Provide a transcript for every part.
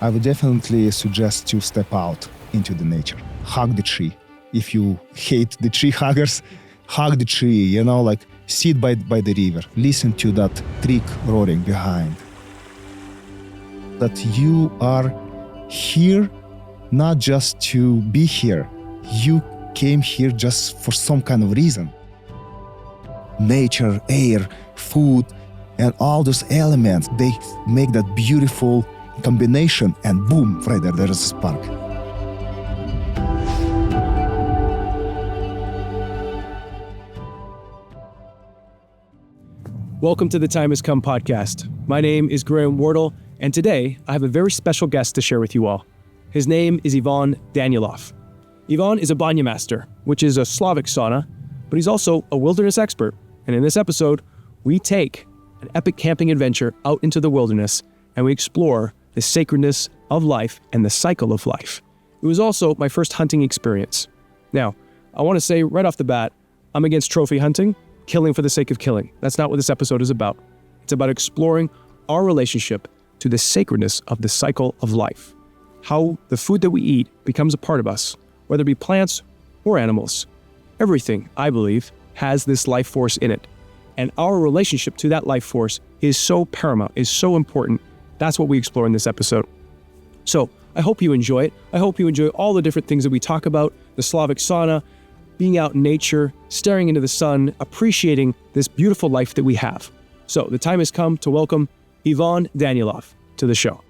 I would definitely suggest to step out into the nature. Hug the tree. If you hate the tree huggers, hug the tree, like sit by the river. Listen to that creek roaring behind. That you are here not just to be here. You came here just for some kind of reason. Nature, air, food, and all those elements, they make that beautiful combination, and boom, right there is a spark. Welcome to the Time Has Come podcast. My name is Graham Wardle, and today I have a very special guest to share with you all. His name is Ivan Danilov. Ivan is a banya master, which is a Slavic sauna, but he's also a wilderness expert. And in this episode, we take an epic camping adventure out into the wilderness, and we explore the sacredness of life and the cycle of life. It was also my first hunting experience. Now, I want to say right off the bat, I'm against trophy hunting, killing for the sake of killing. That's not what this episode is about. It's about exploring our relationship to the sacredness of the cycle of life. How the food that we eat becomes a part of us, whether it be plants or animals. Everything, I believe, has this life force in it. And our relationship to that life force is so paramount, is so important. That's what we explore in this episode. So I hope you enjoy it. I hope you enjoy all the different things that we talk about, the Slavic sauna, being out in nature, staring into the sun, appreciating this beautiful life that we have. So the time has come to welcome Ivan Danilov to the show.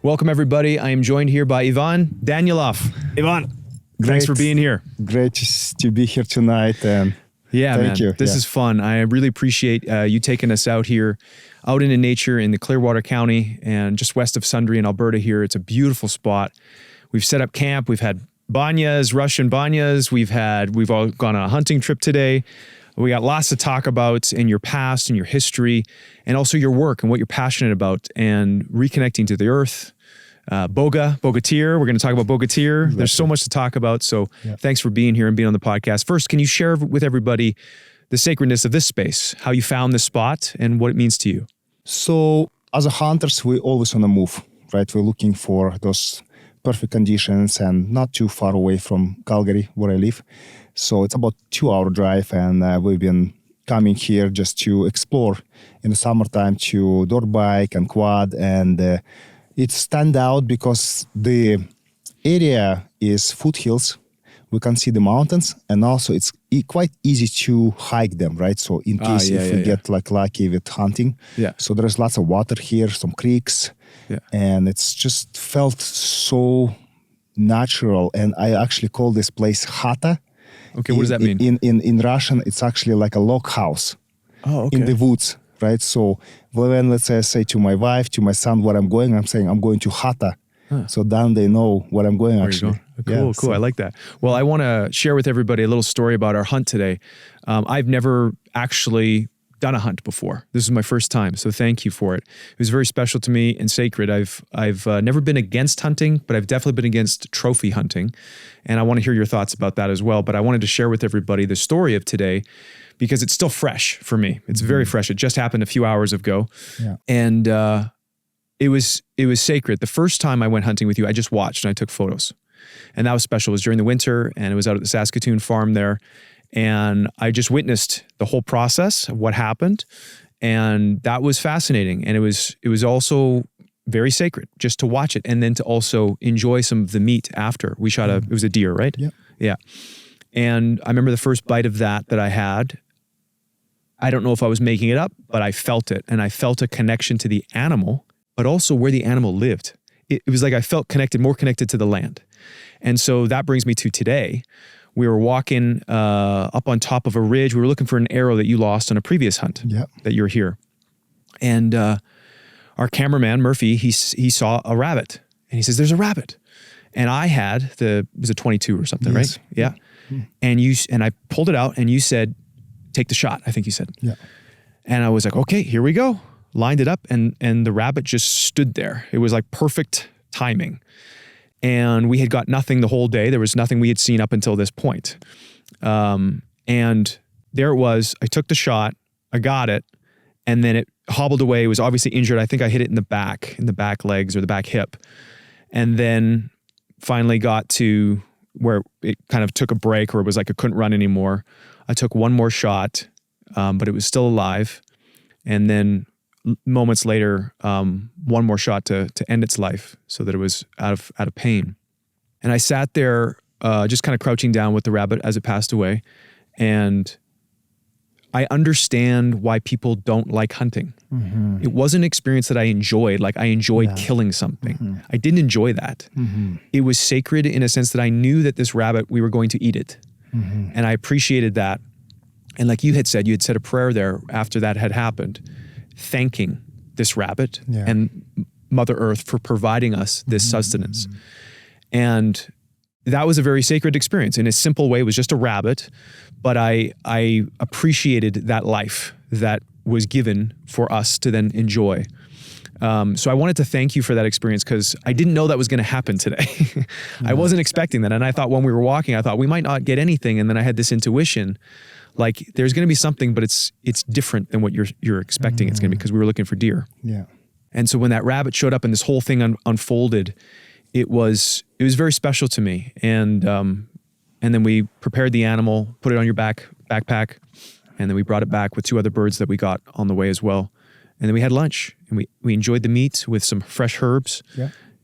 Welcome, everybody. I am joined here by Ivan Danilov. Ivan, thanks for being here. Great to be here tonight. And thank you. This is fun. I really appreciate you taking us out here, out into nature in the Clearwater County and just west of Sundre in Alberta here. It's a beautiful spot. We've set up camp. We've had banyas, Russian banyas. We've all gone on a hunting trip today. We got lots to talk about in your past and your history and also your work and what you're passionate about and reconnecting to the earth. Bogatir. We're going to talk about Bogatir. Exactly. There's so much to talk about. So Thanks for being here and being on the podcast. First, can you share with everybody the sacredness of this space, how you found this spot and what it means to you? So as a hunters, we always on the move, right? We're looking for those perfect conditions and not too far away from Calgary, where I live. So it's about 2-hour drive, and we've been coming here just to explore in the summertime to dirt bike and quad, and it stand out because the area is foothills. We can see the mountains, and also it's quite easy to hike them, right? So in case we get lucky with hunting. Yeah. So there's lots of water here, some creeks, and it's just felt so natural. And I actually call this place hata. Okay, what does that mean? In Russian, it's actually like a log house. Oh, okay. In the woods, right? So when, let's say, I say to my wife, to my son, where I'm going, I'm saying I'm going to hata. So then they know where I'm going, actually. Cool. So. I like that. Well, I want to share with everybody a little story about our hunt today. I've never actually done a hunt before. This is my first time, so thank you for it. It was very special to me and sacred. I've never been against hunting, but I've definitely been against trophy hunting, and I want to hear your thoughts about that as well. But I wanted to share with everybody the story of today because it's still fresh for me. It's very fresh. It just happened a few hours ago, and it was sacred. The first time I went hunting with you, I just watched and I took photos, and that was special. It was during the winter, and it was out at the Saskatoon farm there. And I just witnessed the whole process of what happened. And that was fascinating. And it was also very sacred just to watch it and then to also enjoy some of the meat after. We shot it was a deer, right? Yeah. Yeah. And I remember the first bite of that I had. I don't know if I was making it up, but I felt it. And I felt a connection to the animal, but also where the animal lived. It was like I felt more connected to the land. And so that brings me to today. We were walking up on top of a ridge. We were looking for an arrow that you lost on a previous hunt that you're here. And our cameraman, Murphy, he saw a rabbit. And he says, there's a rabbit. And I had it was a 22 or something, right? Yeah. And I pulled it out and you said, take the shot, I think you said. Yeah. And I was like, okay, here we go. Lined it up and the rabbit just stood there. It was like perfect timing. And we had got nothing the whole day. There was nothing we had seen up until this point. And there it was. I took the shot. I got it. And then it hobbled away. It was obviously injured. I think I hit it in the back legs or the back hip. And then finally got to where it kind of took a break, or it was like I couldn't run anymore. I took one more shot, but it was still alive. And then moments later, one more shot to end its life so that it was out of pain. And I sat there just kind of crouching down with the rabbit as it passed away. And I understand why people don't like hunting. Mm-hmm. It wasn't an experience that I enjoyed. Like, I enjoyed killing something. Mm-hmm. I didn't enjoy that. Mm-hmm. It was sacred in a sense that I knew that this rabbit, we were going to eat it. Mm-hmm. And I appreciated that. And like you had said a prayer there after that had happened, thanking this rabbit and Mother Earth for providing us this sustenance. And that was a very sacred experience. In a simple way, it was just a rabbit, but I appreciated that life that was given for us to then enjoy. So I wanted to thank you for that experience, because I didn't know that was going to happen today. I wasn't expecting that. And I thought when we were walking, I thought we might not get anything. And then I had this intuition, like there's going to be something, but it's different than what you're expecting it's going to be, because we were looking for deer. Yeah. And so when that rabbit showed up and this whole thing unfolded, it was very special to me. And then we prepared the animal, put it on your backpack, and then we brought it back with 2 other birds that we got on the way as well. And then we had lunch, and we enjoyed the meat with some fresh herbs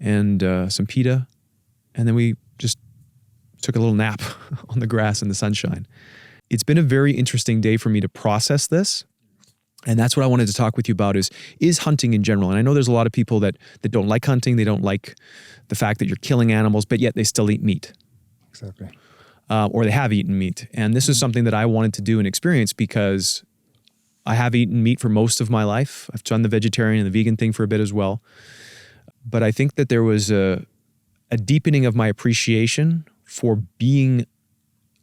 and some pita. And then we just took a little nap on the grass in the sunshine. It's been a very interesting day for me to process this. And that's what I wanted to talk with you about is hunting in general. And I know there's a lot of people that don't like hunting. They don't like the fact that you're killing animals, but yet they still eat meat. Exactly. Or they have eaten meat. And this is something that I wanted to do and experience, because I have eaten meat for most of my life. I've done the vegetarian and the vegan thing for a bit as well. But I think that there was a deepening of my appreciation for being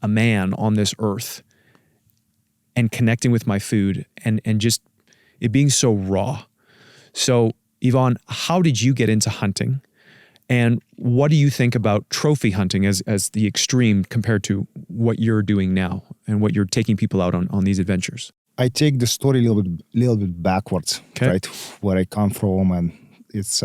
a man on this earth and connecting with my food and just it being so raw. So, Ivan, how did you get into hunting? And what do you think about trophy hunting as the extreme compared to what you're doing now and what you're taking people out on these adventures? I take the story a little bit backwards, right? Where I come from, and it's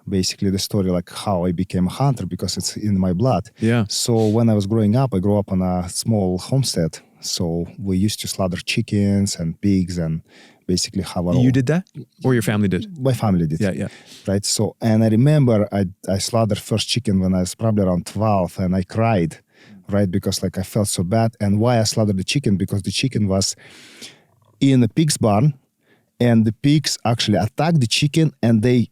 basically the story like how I became a hunter, because it's in my blood. Yeah. So when I was growing up, I grew up on a small homestead. So we used to slaughter chickens and pigs and basically have our You did that? Or your family did? My family did. Yeah. Right. So, and I remember I slaughtered first chicken when I was probably around 12, and I cried, right? Because like I felt so bad. And why I slaughtered the chicken? Because the chicken was in a pig's barn, and the pigs actually attacked the chicken, and they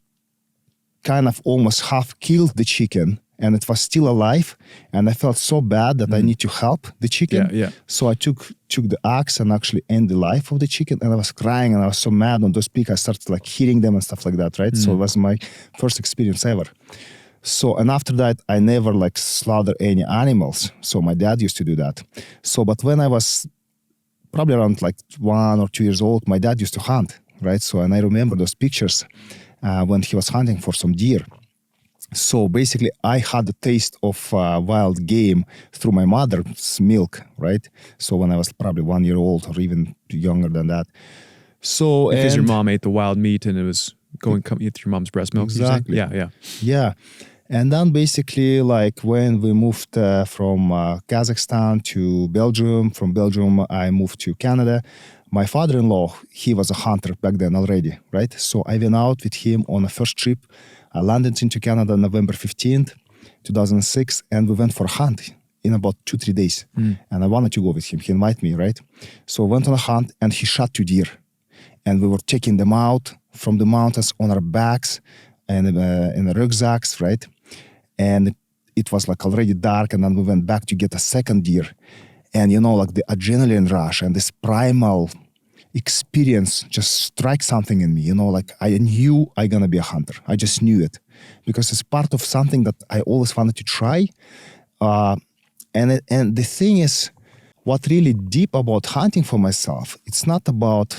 kind of almost half killed the chicken, and it was still alive. And I felt so bad that I need to help the chicken. Yeah. So I took the axe and actually end the life of the chicken. And I was crying, and I was so mad on those pigs. I started like hitting them and stuff like that, right? So it was my first experience ever. So, and after that, I never like slaughter any animals. So my dad used to do that. So, but when I was probably around like 1 or 2 years old, my dad used to hunt, right? So, and I remember those pictures when he was hunting for some deer. So basically, I had the taste of wild game through my mother's milk, right? So when I was probably 1 year old or even younger than that. So because your mom ate the wild meat and it was coming through your mom's breast milk. Exactly. Yeah. And then basically, like when we moved from Kazakhstan to Belgium, from Belgium I moved to Canada. My father-in-law, he was a hunter back then already, right? So I went out with him on a first trip. I landed into Canada November 15th, 2006, and we went for a hunt in about 2-3 days. And I wanted to go with him. He invited me, right? So we went on a hunt, and he shot 2 deer. And we were taking them out from the mountains on our backs and in the rucksacks, right? And it was like already dark, and then we went back to get a second deer. And you know, like the adrenaline rush and this primal experience just strike something in me, you know, like I knew I'm gonna be a hunter. I just knew it because it's part of something that I always wanted to try. And the thing is, what really deep about hunting for myself, it's not about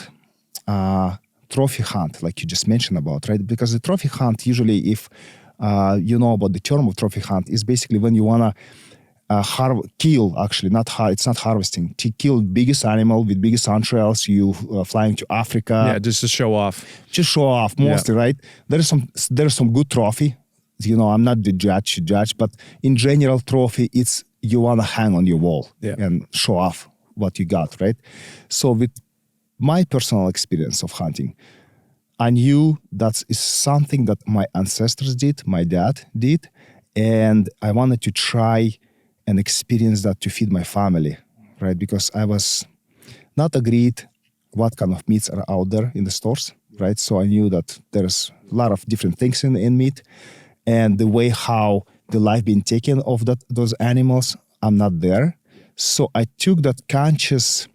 trophy hunt, like you just mentioned about, right? Because the trophy hunt, usually if you know about the term of trophy hunt, is basically when you wanna kill, actually, it's not harvesting, to kill biggest animal with biggest entrails, you flying to Africa. Yeah, just to show off. Just show off, mostly, right? There's some good trophy. I'm not the judge to judge, but in general, trophy, it's you want to hang on your wall and show off what you got, right? So with my personal experience of hunting, I knew that is something that my ancestors did, my dad did, and I wanted to try and experience that to feed my family, right? Because I was not agreed what kind of meats are out there in the stores, right? So I knew that there's a lot of different things in meat, and the way how the life being taken of those animals, I'm not there. So I took that conscious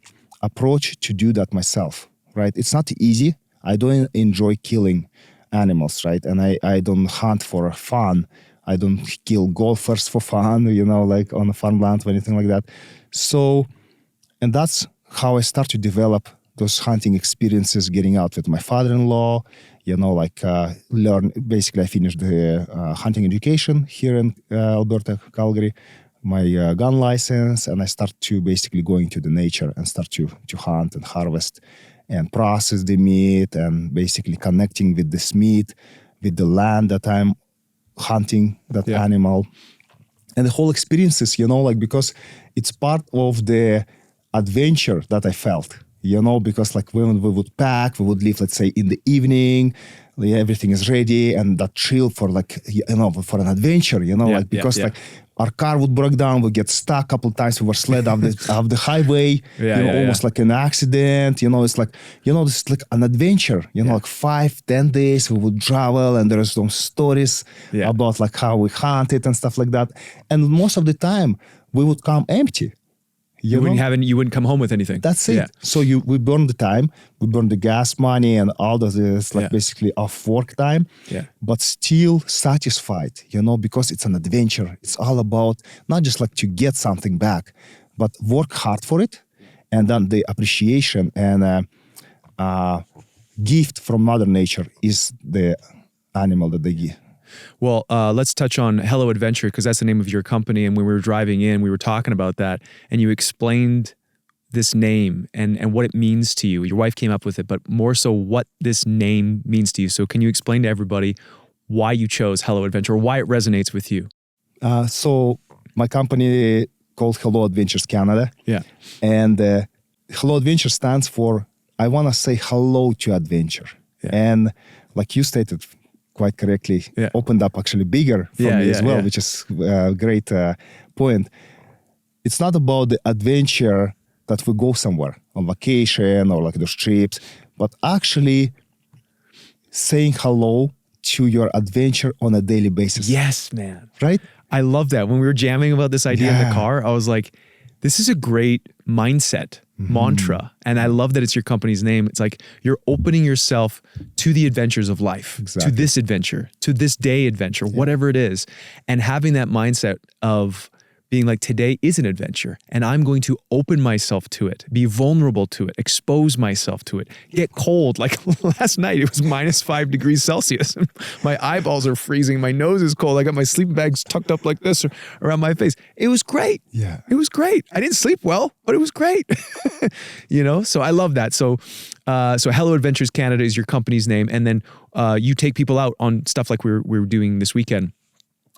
approach to do that myself, right? It's not easy. I don't enjoy killing animals, right? And I don't hunt for fun. I don't kill golfers for fun, like on a farmland or anything like that. So, and that's how I start to develop those hunting experiences, getting out with my father-in-law, learn. Basically, I finished the hunting education here in Alberta, Calgary, my gun license, and I start to basically go into the nature and start to hunt and harvest and process the meat and basically connecting with this meat, with the land that I'm hunting that animal. And the whole experience is, because it's part of the adventure that I felt, because like when we would pack, we would leave, let's say in the evening, everything is ready and that chill for for an adventure, because our car would break down, we get stuck a couple of times, we were slid off the highway, almost like an accident, it's like, this is like an adventure, like 5-10 days we would travel and there's some stories about like how we hunted and stuff like that. And most of the time we would come empty. You wouldn't come home with anything. That's it. Yeah. So we burn the time, we burn the gas money and all of this, basically off work time, but still satisfied, because it's an adventure. It's all about not just like to get something back, but work hard for it. And then the appreciation and gift from Mother Nature is the animal that they give. Well, let's touch on Hello Adventure, because that's the name of your company. And when we were driving in, we were talking about that, and you explained this name and what it means to you. Your wife came up with it, but more so what this name means to you. So can you explain to everybody why you chose Hello Adventure, or why it resonates with you? So my company called Hello Adventures Canada. Yeah. And Hello Adventure stands for, I want to say hello to adventure. Yeah. And like you stated quite correctly, opened up actually bigger for me as well, which is a great point. It's not about the adventure that we go somewhere on vacation or like those trips, but actually saying hello to your adventure on a daily basis. Yes, man. Right? I love that. When we were jamming about this idea in the car, I was like, this is a great mindset, mantra. And I love that it's your company's name. It's like you're opening yourself to the adventures of life, to this adventure, to this day adventure, whatever it is. And having that mindset of being like, today is an adventure and I'm going to open myself to it, be vulnerable to it, expose myself to it, get cold. Like last night, it was -5 degrees Celsius. My eyeballs are freezing. My nose is cold. I got my sleeping bags tucked up like this around my face. It was great. Yeah. It was great. I didn't sleep well, but it was great. So I love that. So Hello Adventures Canada is your company's name. And then you take people out on stuff like we were doing this weekend,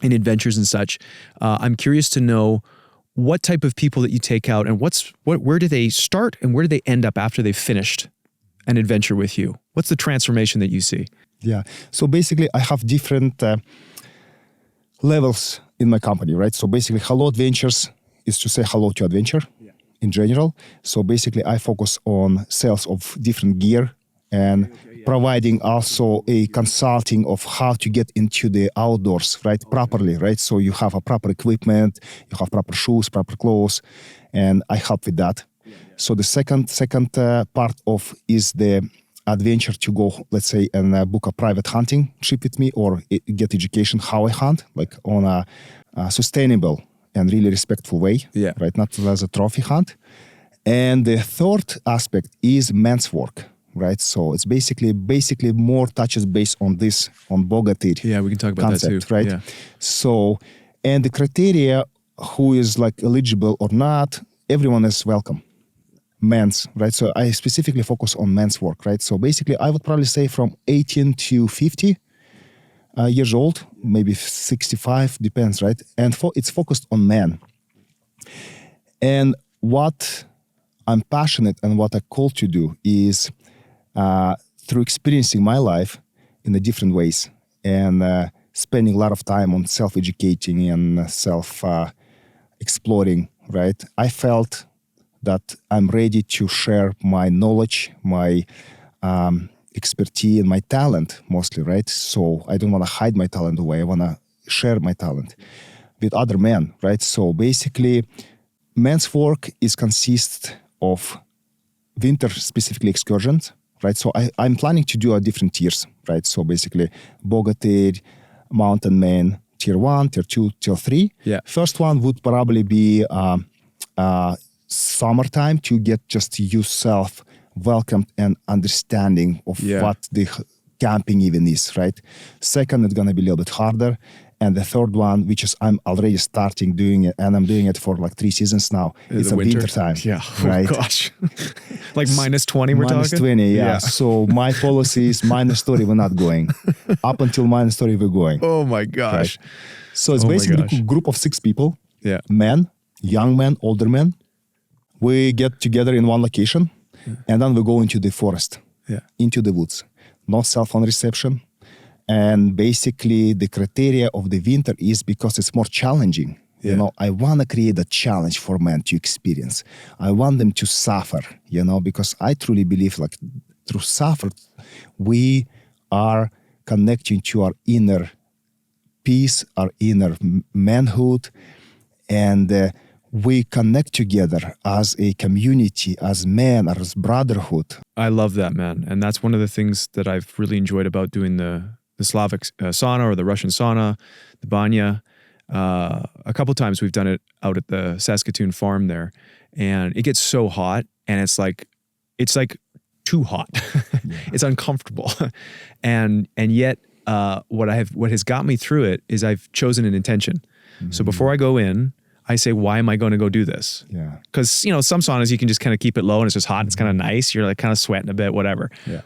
in adventures and such. I'm curious to know what type of people that you take out, and where do they start and where do they end up after they've finished an adventure with you? What's the transformation that you see? Yeah. So basically, I have different levels in my company, right? So basically, Hello Adventures is to say hello to adventure in general. So basically, I focus on sales of different gear and providing also a consulting of how to get into the outdoors, right, properly, right? So you have a proper equipment, you have proper shoes, proper clothes, and I help with that. So the second part of is the adventure to go, let's say, and book a private hunting trip with me or get education how I hunt, like on a sustainable and really respectful way, right? Not as a trophy hunt. And the third aspect is men's work. Right, so it's basically more touches based on this, on boga theory. Yeah, we can talk about concept, that too. Right? Yeah. So, and the criteria, who is like eligible or not, everyone is welcome. Men's, right? So I specifically focus on men's work, right? So basically, I would probably say from 18 to 50 years old, maybe 65, depends, right? And it's focused on men. And what I'm passionate and what I call to do is through experiencing my life in the different ways and spending a lot of time on self-educating and self-exploring, right? I felt that I'm ready to share my knowledge, my expertise, and my talent mostly, right? So I don't want to hide my talent away. I want to share my talent with other men, right? So basically, men's work consists of winter specifically excursions, right? So I'm planning to do a different tiers, right? So basically, boga tier, mountain man, tier 1, tier 2, tier 3. Yeah. First one would probably be summertime to get just yourself welcomed and understanding of what the camping even is, right? Second, it's going to be a little bit harder. And the third one, which is I'm already starting doing it, and I'm doing it for like 3 seasons now. It's a winter time. Yeah. Right? Oh, gosh. Like minus 20 we're minus talking? 20, yeah. So my policy is minus 30, we're not going. Up until minus 30, we're going. Oh my gosh. Right? So it's basically a group of 6 people. Yeah. Men, young men, older men. We get together in one location, and then we go into the forest, into the woods. No cell phone reception. And basically, the criteria of the winter is because it's more challenging. You know, I want to create a challenge for men to experience. I want them to suffer, you know, because I truly believe like through suffer, we are connecting to our inner peace, our inner manhood, and we connect together as a community, as men, as brotherhood. I love that, man. And that's one of the things that I've really enjoyed about doing the Slavic sauna or the Russian sauna, the banya. A couple times we've done it out at the Saskatoon farm there, and it gets so hot, and it's like too hot. It's uncomfortable, and yet what has got me through it is I've chosen an intention. Mm-hmm. So before I go in, I say, why am I going to go do this? Yeah. Because some saunas you can just kind of keep it low and it's just hot. And it's kind of nice. You're like kind of sweating a bit, whatever. Yeah.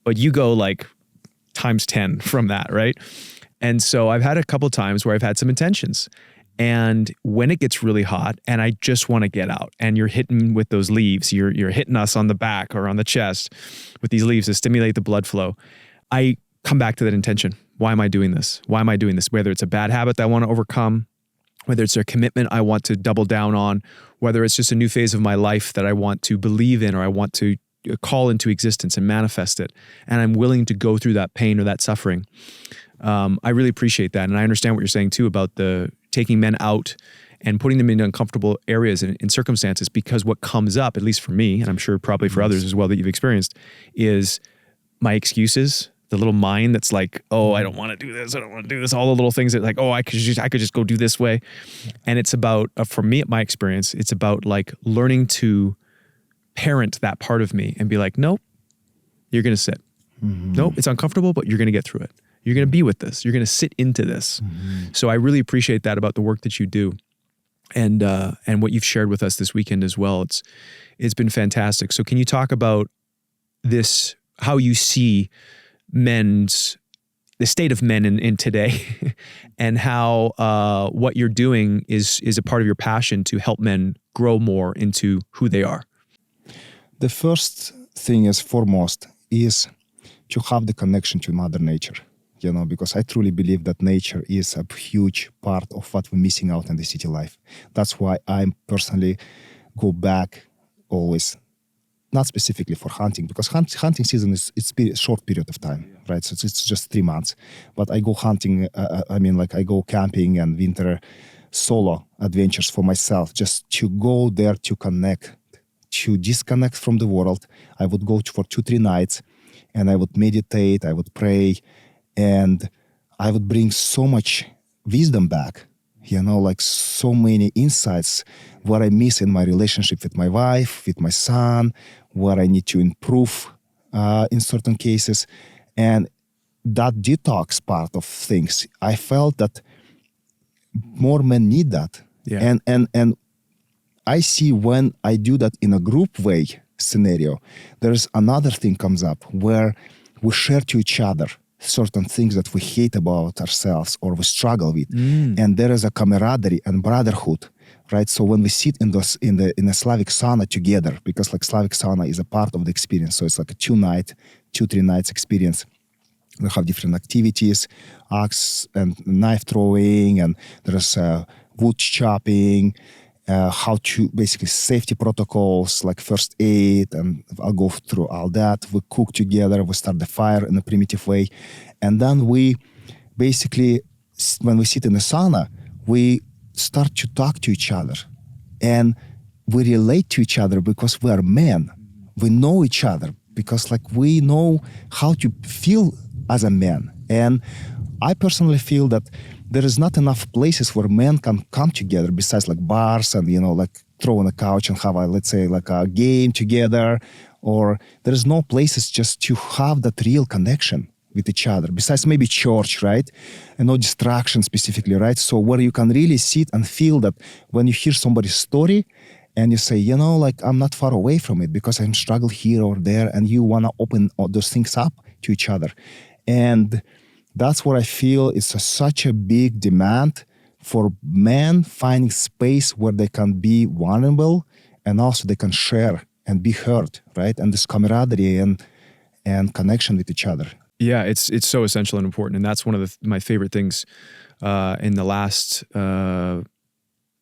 But you go like times 10 from that, right? And so I've had a couple times where I've had some intentions. And when it gets really hot and I just want to get out and you're hitting with those leaves, you're hitting us on the back or on the chest with these leaves to stimulate the blood flow, I come back to that intention. Why am I doing this? Why am I doing this? Whether it's a bad habit that I want to overcome, whether it's a commitment I want to double down on, whether it's just a new phase of my life that I want to believe in or I want to call into existence and manifest it, and I'm willing to go through that pain or that suffering. I really appreciate that. And I understand what you're saying too about the taking men out and putting them in uncomfortable areas and circumstances, because what comes up, at least for me, and I'm sure probably for others as well that you've experienced, is my excuses, the little mind that's like, oh, I don't want to do this. I don't want to do this. All the little things that like, oh, I could just go do this way. And it's about, for me, my experience, it's about like learning to parent that part of me and be like, nope, you're going to sit. Mm-hmm. Nope, it's uncomfortable, but you're going to get through it. You're going to be with this. You're going to sit into this. Mm-hmm. So I really appreciate that about the work that you do, and what you've shared with us this weekend as well. It's been fantastic. So can you talk about this, how you see the state of men in today, and how what you're doing is a part of your passion to help men grow more into who they are? The first thing is foremost is to have the connection to Mother Nature, because I truly believe that nature is a huge part of what we're missing out in the city life. That's why I personally go back always, not specifically for hunting, because hunting season is a short period of time, right? So it's just 3 months. But I go hunting, I go camping and winter solo adventures for myself, just to go there to connect, to disconnect from the world. I would go for 2-3 nights and I would meditate, I would pray, and I would bring so much wisdom back, so many insights, what I miss in my relationship with my wife, with my son, what I need to improve in certain cases. And that detox part of things, I felt that more men need that. Yeah. And I see when I do that in a group way scenario, there's another thing comes up where we share to each other, certain things that we hate about ourselves or we struggle with. And there is a camaraderie and brotherhood, right? So when we sit in a Slavic sauna together, because like Slavic sauna is a part of the experience, so it's like a 2-3 nights experience. We have different activities, axe and knife throwing, and there's wood chopping, how to basically safety protocols like first aid, and I'll go through all that. We cook together, we start the fire in a primitive way, and then we basically, when we sit in the sauna, we start to talk to each other, and we relate to each other because we are men. We know each other because like we know how to feel as a man. And I personally feel that there is not enough places where men can come together besides like bars and, like throw on a couch and have let's say like a game together, or there is no places just to have that real connection with each other besides maybe church, right? And no distraction specifically, right? So where you can really sit and feel that when you hear somebody's story and you say, like I'm not far away from it because I'm struggled here or there, and you want to open all those things up to each other. And that's what I feel is such a big demand for men finding space where they can be vulnerable and also they can share and be heard, right? And this camaraderie and connection with each other. Yeah, it's so essential and important. And that's one of my favorite things in the last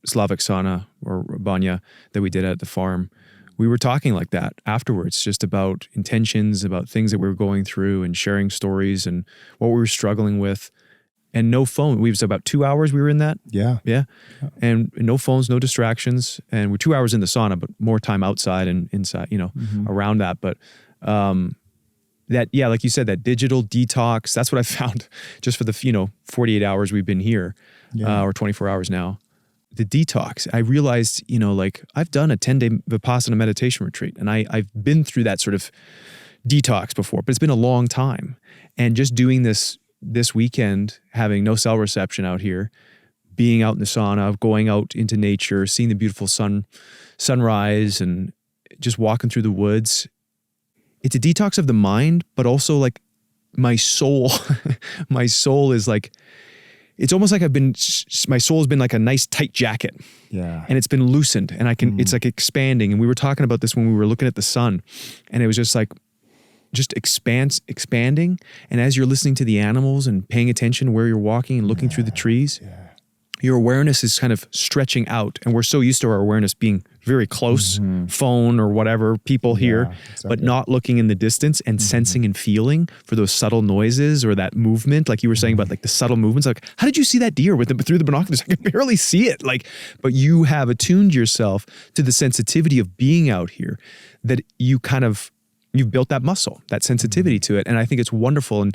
Slavic sauna or banya that we did at the farm. We were talking like that afterwards, just about intentions, about things that we were going through and sharing stories and what we were struggling with. And no phone. We was about 2 hours we were in that. Yeah. And no phones, no distractions. And we're 2 hours in the sauna, but more time outside and inside, around that. But that, yeah, like you said, that digital detox, that's what I found just for the, 48 hours we've been here, or 24 hours now. The detox, I realized, I've done a 10-day Vipassana meditation retreat, and I've been through that sort of detox before, but it's been a long time. And just doing this weekend, having no cell reception out here, being out in the sauna, going out into nature, seeing the beautiful sunrise, and just walking through the woods. It's a detox of the mind, but also like my soul. My soul is like, it's almost like my soul has been like a nice tight jacket. Yeah. And it's been loosened, and it's like expanding. And we were talking about this when we were looking at the sun, and it was just like, expanding. And as you're listening to the animals and paying attention where you're walking and looking through the trees, your awareness is kind of stretching out. And we're so used to our awareness being very close, phone or whatever, people here, exactly. But not looking in the distance and sensing and feeling for those subtle noises or that movement. Like you were saying about like the subtle movements, like, how did you see that deer through the binoculars? I could barely see it. But you have attuned yourself to the sensitivity of being out here, that you've built that muscle, that sensitivity to it. And I think it's wonderful.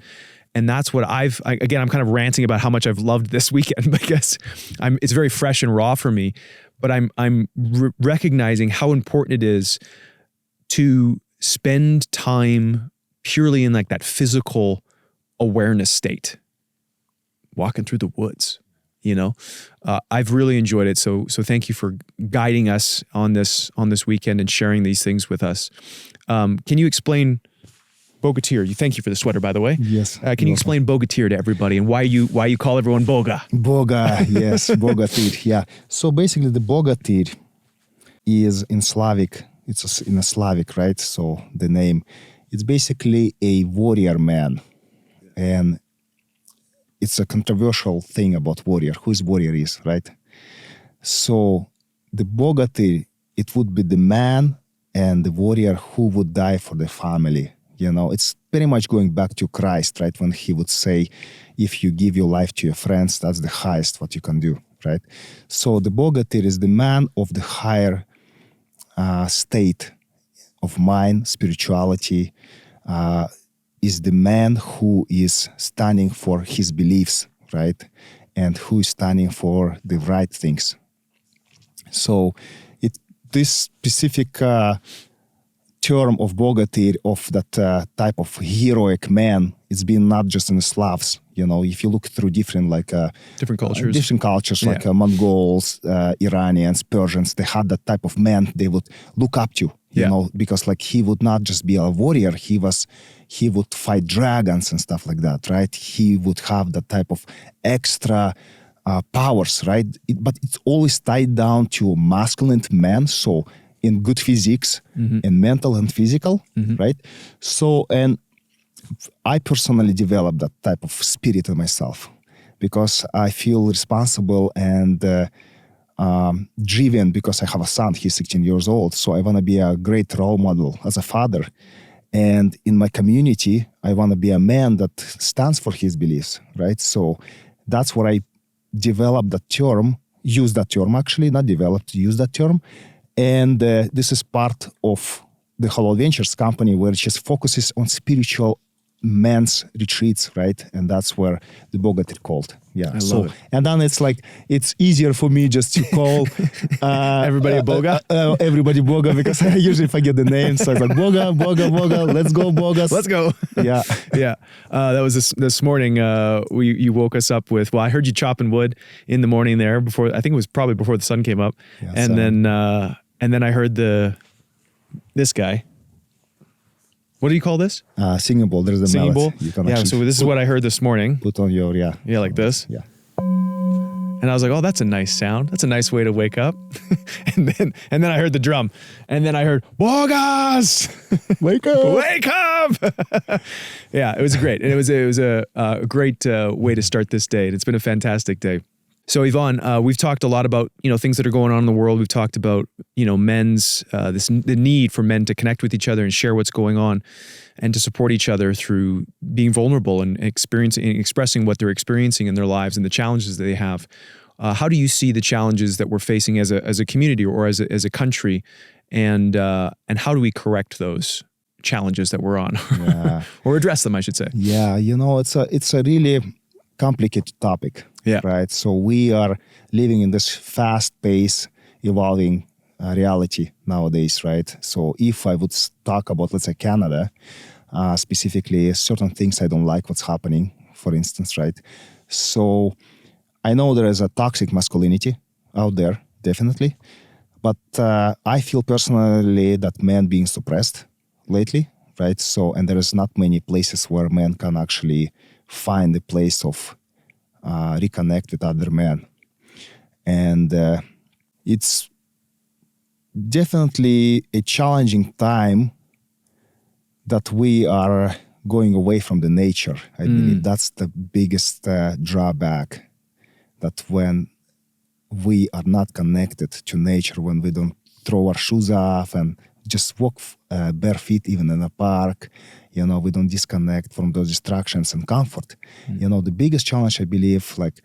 And that's what I'm kind of ranting about how much I've loved this weekend because it's very fresh and raw for me, but I'm recognizing how important it is to spend time purely in like that physical awareness state, walking through the woods, I've really enjoyed it. So thank you for guiding us on this weekend and sharing these things with us. Can you explain bogatir? Thank you for the sweater, by the way. Yes. Can you explain bogatir to everybody and why you call everyone boga? Boga, yes, bogatir. Yeah. So basically, the bogatir is in Slavic. It's in a Slavic, right? So the name, it's basically a warrior man, and it's a controversial thing about warrior. Whose warrior is, right? So the bogatir, it would be the man and the warrior who would die for the family. It's pretty much going back to Christ, right? When he would say, if you give your life to your friends, that's the highest what you can do, right? So the bogatir is the man of the higher state of mind, spirituality, is the man who is standing for his beliefs, right? And who is standing for the right things. So this specific term of bogatir, of that type of heroic man, it's been not just in the Slavs. If you look through different cultures, like Mongols, Iranians, Persians, they had that type of man they would look up to you know, because like he would not just be a warrior, he would fight dragons and stuff like that, right? He would have that type of extra powers, right? But it's always tied down to masculine man, so in good physiques, in mental and physical, right? So, and I personally developed that type of spirit in myself because I feel responsible and driven because I have a son, he's 16 years old. So I want to be a great role model as a father. And in my community, I want to be a man that stands for his beliefs, right? So that's where I developed that term, use that term actually, not developed, use that term. And this is part of the Hollow Ventures company, where it just focuses on spiritual men's retreats, right? And that's where the boga is called. Yeah. I love it. And then it's like, it's easier for me just to call Everybody a boga? Everybody boga, because I usually forget the names. So it's like boga, let's go bogas. Let's go. Yeah. Yeah. That was this morning. You woke us up with, well, I heard you chopping wood in the morning there before, I think it was probably before the sun came up. Yeah, and then I heard this guy. What do you call this? Singing bowl. There's a Singing bowl? mallet. You can Yeah, actually so this is what I heard this morning. put on your, Yeah, like this. Yeah. And I was like, oh, that's a nice sound. That's a nice way to wake up. and then I heard the drum. And then I heard, bogas! Wake up! Wake up! Yeah, it was great. And it was a great way to start this day. And it's been a fantastic day. So Ivan, we've talked a lot about, things that are going on in the world. We've talked about, men's, the need for men to connect with each other and share what's going on and to support each other through being vulnerable and expressing what they're experiencing in their lives and the challenges that they have. How do you see the challenges that we're facing as a community or as a country, and how do we correct those challenges that we're on, or address them, I should say? Yeah, it's a really complicated topic. Yeah. Right. So we are living in this fast-paced, evolving reality nowadays, right? So if I would talk about, let's say, Canada, specifically, certain things I don't like what's happening, for instance, right? So I know there is a toxic masculinity out there, definitely. But I feel personally that men being suppressed lately, right? So, and there is not many places where men can actually find a place of reconnect with other men. And it's definitely a challenging time that we are going away from the nature. I believe that's the biggest drawback, that when we are not connected to nature, when we don't throw our shoes off and just walk bare feet even in a park, we don't disconnect from those distractions and comfort. The biggest challenge I believe, like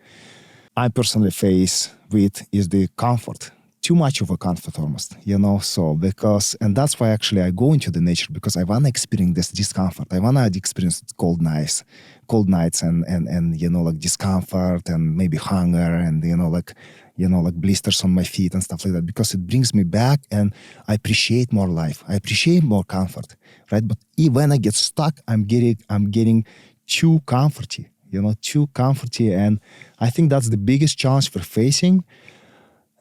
I personally face with, is the comfort. Too much of a comfort almost, so and that's why actually I go into the nature, because I want to experience this discomfort. I want to experience cold nights and like discomfort and maybe hunger and, like blisters on my feet and stuff like that, because it brings me back and I appreciate more life. I appreciate more comfort, right? But when I get stuck, I'm getting too comforty, and I think that's the biggest challenge we're facing,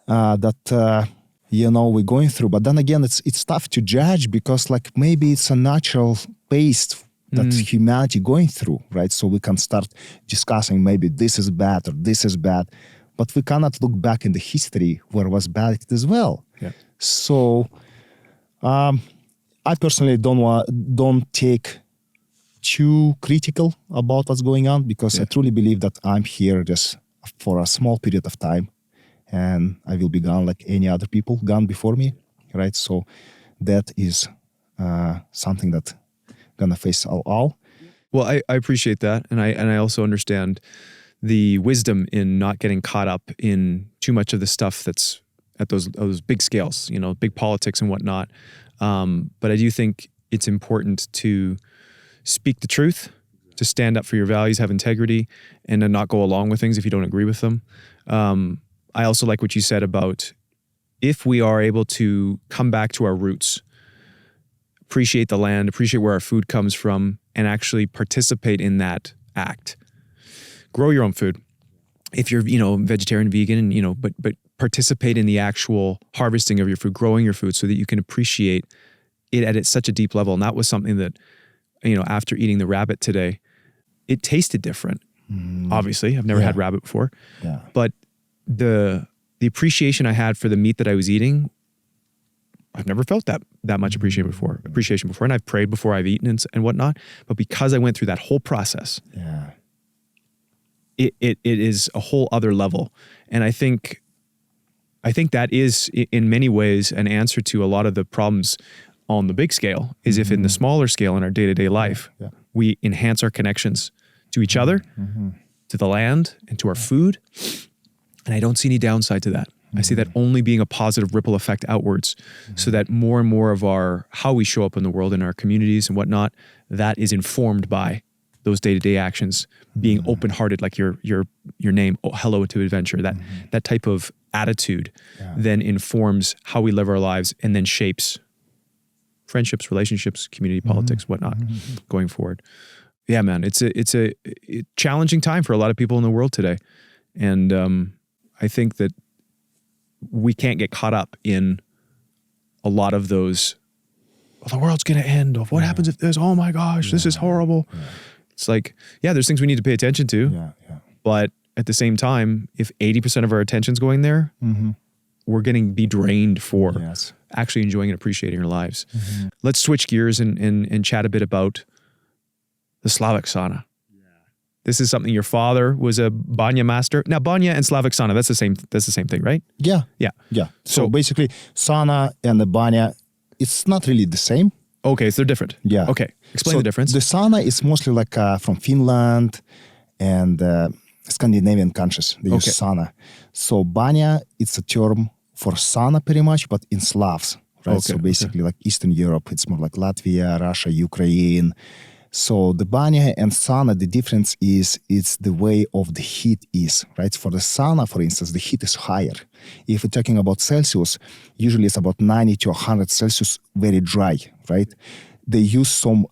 that we're going through. But then again, it's tough to judge, because like maybe it's a natural pace that humanity going through, right? So we can start discussing maybe this is bad or this is bad, but we cannot look back in the history where it was bad as well. Yeah. So I personally don't take too critical about what's going on, because I truly believe that I'm here just for a small period of time, and I will be gone like any other people gone before me, right? So that is something that gonna face all. Well, I appreciate that, and I also understand the wisdom in not getting caught up in too much of the stuff that's at those big scales, big politics and whatnot. But I do think it's important to speak the truth, to stand up for your values, have integrity, and to not go along with things if you don't agree with them. I also like what you said about, if we are able to come back to our roots, appreciate the land, appreciate where our food comes from, and actually participate in that act. Grow your own food. If you're, vegetarian, vegan, and, but participate in the actual harvesting of your food, growing your food, so that you can appreciate it at such a deep level. And that was something that, after eating the rabbit today, it tasted different. Obviously, I've never had rabbit before. Yeah. But the appreciation I had for the meat that I was eating, I've never felt that much appreciation before. And I've prayed before I've eaten and whatnot. But because I went through that whole process, it is a whole other level. And I think that is in many ways an answer to a lot of the problems on the big scale, is if in the smaller scale in our day-to-day life, we enhance our connections to each other, to the land, and to our food. And I don't see any downside to that. I see that only being a positive ripple effect outwards, so that more and more of how we show up in the world, in our communities and whatnot, that is informed by those day-to-day actions, being open-hearted, like your name, hello to adventure, that type of attitude then informs how we live our lives and then shapes friendships, relationships, community politics, whatnot, going forward. Yeah, man, it's a challenging time for a lot of people in the world today. And I think that we can't get caught up in a lot of those, the world's going to end. What happens if this? Oh my gosh, this is horrible. It's like, there's things we need to pay attention to. But at the same time, if 80% of our attention's going there, we're going to be drained for actually enjoying and appreciating our lives. Let's switch gears and chat a bit about the Slavic sauna. This is something your father was a banya master. Now, banya and Slavic sauna, that's the same thing, right? Yeah. Yeah. So basically, sauna and the banya, it's not really the same. Okay, so they're different. Yeah. Okay, explain the difference. The sauna is mostly like from Finland and Scandinavian countries. They use sauna. So banya, it's a term for sauna pretty much, but in Slavs, right? So basically like Eastern Europe, it's more like Latvia, Russia, Ukraine. So the banya and sauna, the difference is it's the way of the heat is, right? For the sauna, for instance, the heat is higher. If we're talking about Celsius, usually it's about 90 to 100 Celsius, very dry, right? They use some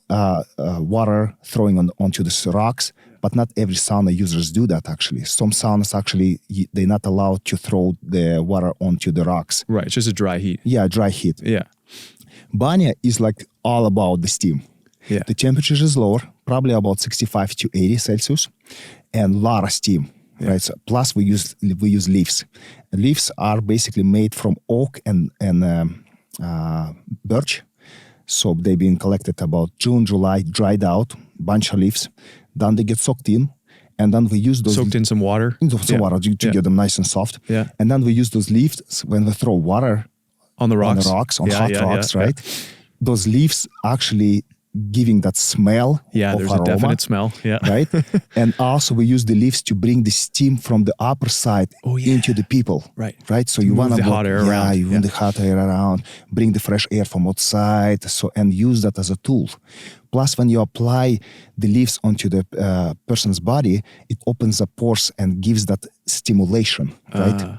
water throwing onto the rocks, but not every sauna users do that actually. Some saunas actually, they're not allowed to throw the water onto the rocks. Right, it's just a dry heat. Yeah, dry heat. Yeah. Banya is like all about the steam. Yeah. The temperature is lower, probably about 65 to 80 Celsius, and a lot of steam, right? So plus we use leaves. Leaves are basically made from oak and birch. So they've been collected about June, July, dried out, bunch of leaves. Then they get soaked in, and then we use those soaked in some water. Into some water to get them nice and soft. Yeah. And then we use those leaves when we throw water on the rocks, on hot rocks, right? Those leaves actually giving that smell. Yeah, there's aroma, a definite smell. Yeah. Right? And also we use the leaves to bring the steam from the upper side into the people. Right. Right. So you want to move the hot air around. You want the hot air around, bring the fresh air from outside, and use that as a tool. Plus, when you apply the leaves onto the person's body, it opens up pores and gives that stimulation, right?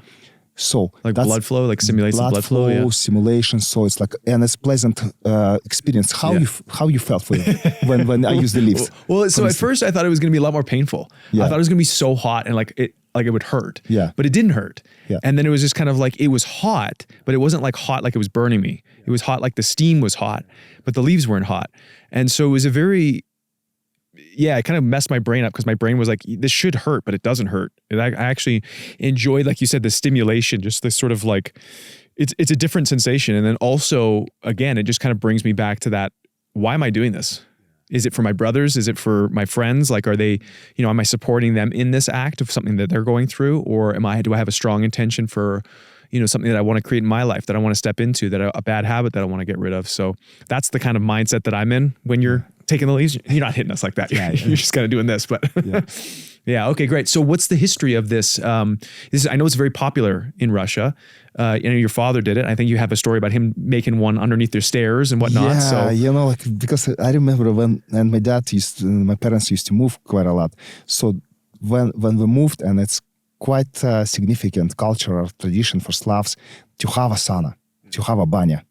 So like blood flow, like stimulates blood flow, stimulation. So it's like, and it's pleasant experience. How you felt when I used the leaves? Well, so at first I thought it was going to be a lot more painful. I thought it was going to be so hot and like it would hurt. Yeah. But it didn't hurt. Yeah. And then it was just kind of like, it was hot, but it wasn't like hot like it was burning me. It was hot like the steam was hot, but the leaves weren't hot. And so it was it kind of messed my brain up because my brain was like, this should hurt, but it doesn't hurt. And I actually enjoyed, like you said, the stimulation, just this sort of like, it's a different sensation. And then also, again, it just kind of brings me back to that, why am I doing this? Is it for my brothers? Is it for my friends? Like, are they, am I supporting them in this act of something that they're going through? Or do I have a strong intention for, something that I want to create in my life, that I want to step into, a bad habit that I want to get rid of? So that's the kind of mindset that I'm in when you're taking the leaves. You're not hitting us like that. You're just kind of doing this, but okay, great. So what's the history of this? I know it's very popular in Russia. Your father did it. I think you have a story about him making one underneath their stairs and whatnot. Yeah, because I remember when my parents used to move quite a lot. So when we moved, and it's quite a significant cultural tradition for Slavs to have a sauna, to have a banya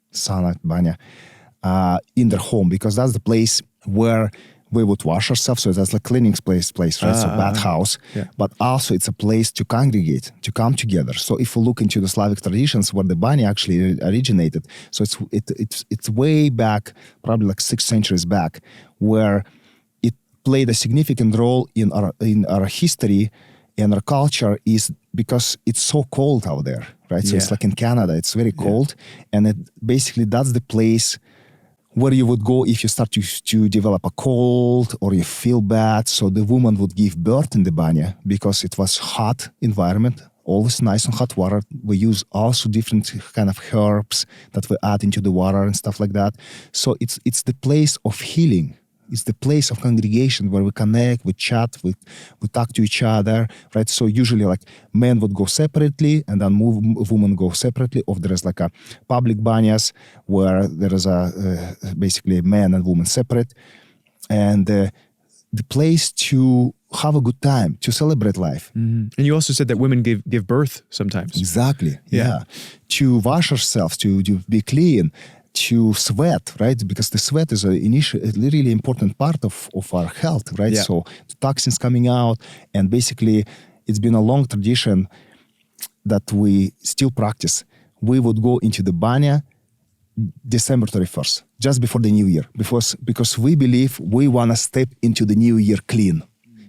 in their home, because that's the place where we would wash ourselves. So that's like cleaning place, right? So bathhouse. Yeah. But also it's a place to congregate, to come together. So if we look into the Slavic traditions where the banya actually originated, so it's way back, probably like 6 centuries back, where it played a significant role in our history and our culture, is because it's so cold out there, right? So it's like in Canada, it's very cold, and basically that's the place where you would go if you start to develop a cold or you feel bad. So the woman would give birth in the banya because it was hot environment, always nice and hot water. We use also different kind of herbs that we add into the water and stuff like that. So it's the place of healing. It's the place of congregation where we connect, we chat, we talk to each other, right? So usually like men would go separately and then women go separately. Or there is like a public banyas where there is basically men and women separate. And the place to have a good time, to celebrate life. Mm-hmm. And you also said that women give birth sometimes. Exactly, yeah. To wash ourselves, to be clean, to sweat, right? Because the sweat is a really important part of our health, right? Yeah. So the toxins coming out, and basically it's been a long tradition that we still practice. We would go into the banya December 31st, just before the new year, because we believe we want to step into the new year clean,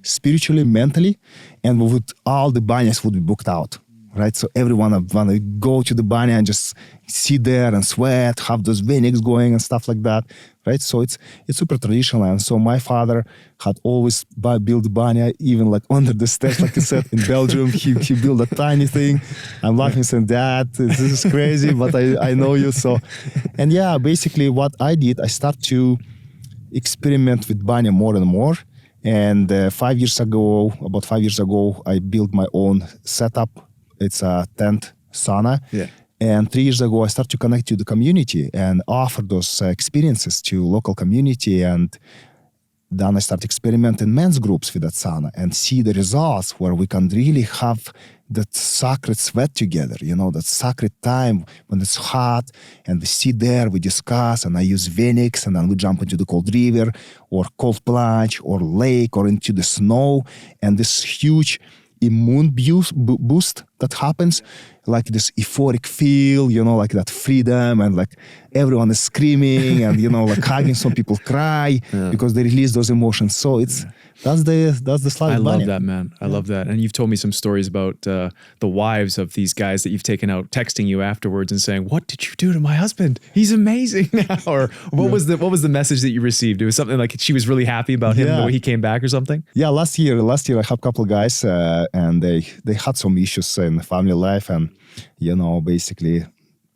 spiritually, mentally, and all the banyas would be booked out. Right, so everyone want to go to the banya and just sit there and sweat, have those venics going and stuff like that, right? So it's super traditional. And so my father had always built banya, even like under the steps, like you said, in Belgium. He built a tiny thing. I'm laughing saying, Dad, this is crazy, but I know you. So, and yeah, basically what I did, I started to experiment with banya more and more. And about 5 years ago, I built my own setup. It's a tent sauna. Yeah. And 3 years ago, I started to connect to the community and offer those experiences to local community. And then I started experimenting men's groups with that sauna and see the results where we can really have that sacred sweat together, that sacred time when it's hot and we sit there, we discuss, and I use venics, and then we jump into the cold river or cold plunge or lake or into the snow, and this huge immune boost that happens, like this euphoric feel, like that freedom, and like everyone is screaming and like hugging. Some people cry because they release those emotions. So that's the Slavic banya. I love that, man. I love that. And you've told me some stories about the wives of these guys that you've taken out, texting you afterwards and saying, "What did you do to my husband? He's amazing now." Or what was the message that you received? It was something like she was really happy about him, the way he came back or something? Yeah, last year I had a couple of guys and they had some issues in family life and basically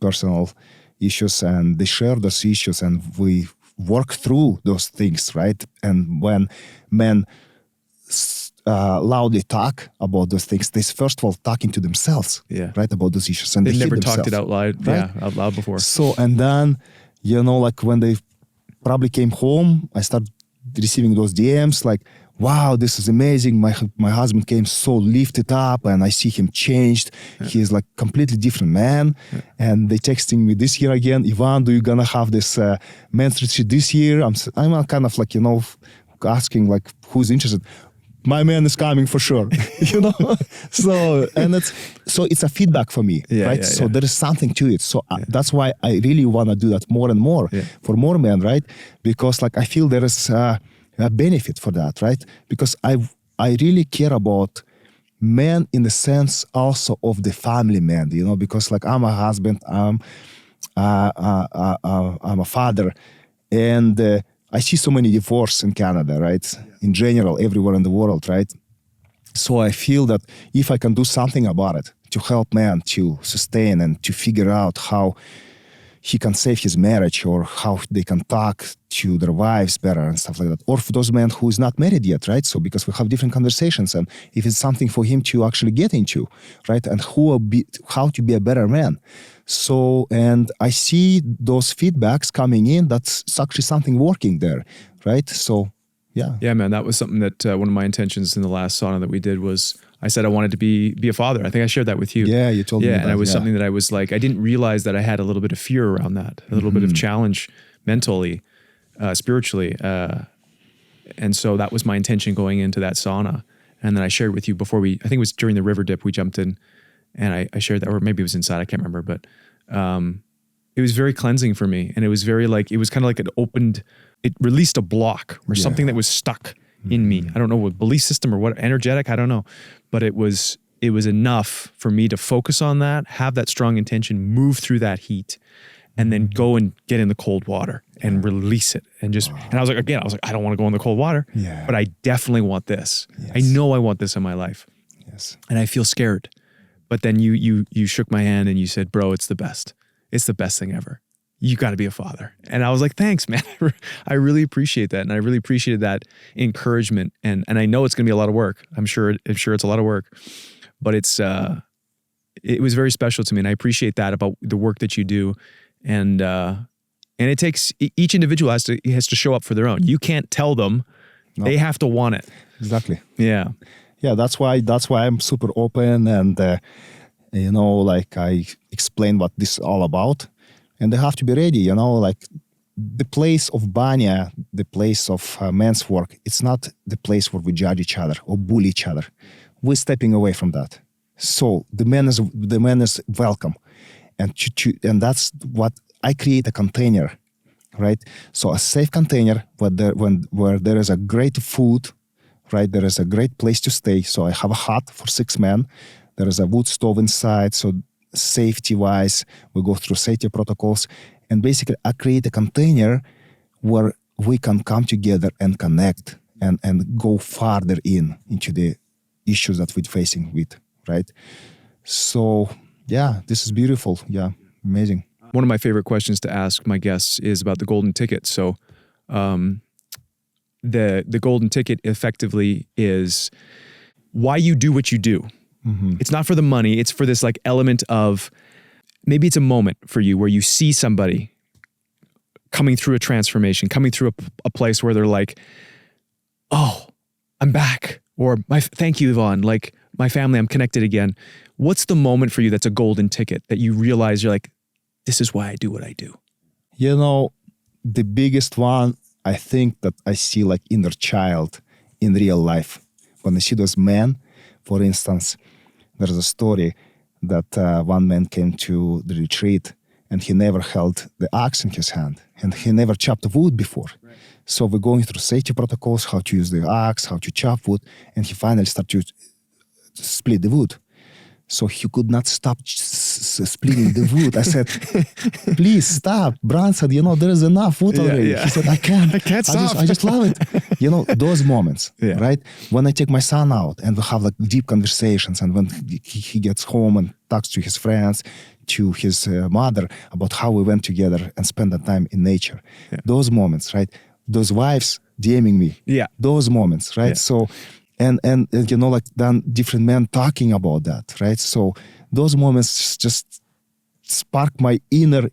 personal issues, and they shared those issues and we work through those things, right? And when men loudly talk about those things, they first of all talking to themselves, right, about those issues, and they never themselves, talked it out loud, right? Out loud before. So, and then like when they probably came home, I started receiving those DMs like, "Wow, this is amazing. My husband came so lifted up and I see him changed. He is like completely different man." And they texting me this year again, "Ivan, do you gonna have this men's retreat this year?" I'm kind of like, asking like, who's interested? My man is coming for sure, So, and it's a feedback for me, right? So there is something to it. So that's why I really want to do that more and more for more men, right? Because like I feel there is a benefit for that, right? Because I really care about men in the sense also of the family man, because like I'm a husband, I'm a father, and I see so many divorces in Canada, right? In general, everywhere in the world, right? So I feel that if I can do something about it to help men to sustain and to figure out how he can save his marriage or how they can talk to their wives better and stuff like that. Or for those men who is not married yet, right? So because we have different conversations, and if it's something for him to actually get into, right? And how to be a better man. So, and I see those feedbacks coming in, that's actually something working there, right? So, yeah. Yeah, man, that was something that one of my intentions in the last sauna that we did was I said I wanted to be a father. I think I shared that with you. Yeah, you told me that. Yeah, and it was something that I was like, I didn't realize that I had a little bit of fear around that, a little bit of challenge mentally, spiritually. And so that was my intention going into that sauna. And then I shared with you before I think it was during the river dip, we jumped in and I shared that, or maybe it was inside, I can't remember, but it was very cleansing for me. And it was very like, it was kind of like it released a block or something that was stuck in me. I don't know what belief system or what, energetic, I don't know. But it was enough for me to focus on that, have that strong intention, move through that heat, and then go and get in the cold water and release it. And and I was like, I don't want to go in the cold water, but I definitely want this. Yes. I know I want this in my life. Yes. And I feel scared. But then you shook my hand and you said, bro, it's the best. It's the best thing ever. You got to be a father. And I was like, thanks, man. I really appreciate that. And I really appreciated that encouragement. And I know it's going to be a lot of work. I'm sure it's a lot of work, but it was very special to me. And I appreciate that about the work that you do. And it takes, each individual has to show up for their own. You can't tell them. No. They have to want it. Exactly. Yeah. Yeah. That's why I'm super open. And, like I explain what this is all about. And they have to be ready, like the place of banya, the place of men's work, it's not the place where we judge each other or bully each other. We're stepping away from that. So the man is welcome. And that's what I create, a container, right? So a safe container where there is a great food, right? There is a great place to stay. So I have a hut for 6 men. There is a wood stove inside. So safety-wise, we go through safety protocols. And basically, I create a container where we can come together and connect and go farther into the issues that we're facing with, right? So, yeah, this is beautiful. Yeah, amazing. One of my favorite questions to ask my guests is about the golden ticket. So the golden ticket effectively is why you do what you do. Mm-hmm. It's not for the money. It's for this like element of, maybe it's a moment for you where you see somebody coming through a transformation, coming through a place where they're like, oh, I'm back. Or thank you, Yvonne. Like my family, I'm connected again. What's the moment for you that's a golden ticket that you realize you're like, this is why I do what I do? The biggest one, I think that I see like inner child in real life. When I see those men, for instance, there's a story that one man came to the retreat and he never held the axe in his hand and he never chopped wood before. Right. So we're going through safety protocols, how to use the axe, how to chop wood, and he finally started to split the wood. So he could not stop splitting the wood. I said, please stop. Bran said, there is enough wood already. Yeah. He said, I can't stop. I just love it. Those moments, right? When I take my son out and we have like deep conversations, and when he gets home and talks to his friends, to his mother about how we went together and spent that time in nature. Yeah. Those moments, right? Those wives DMing me. Yeah. Those moments, right? Yeah. So, and like then different men talking about that, right? So those moments just spark my inner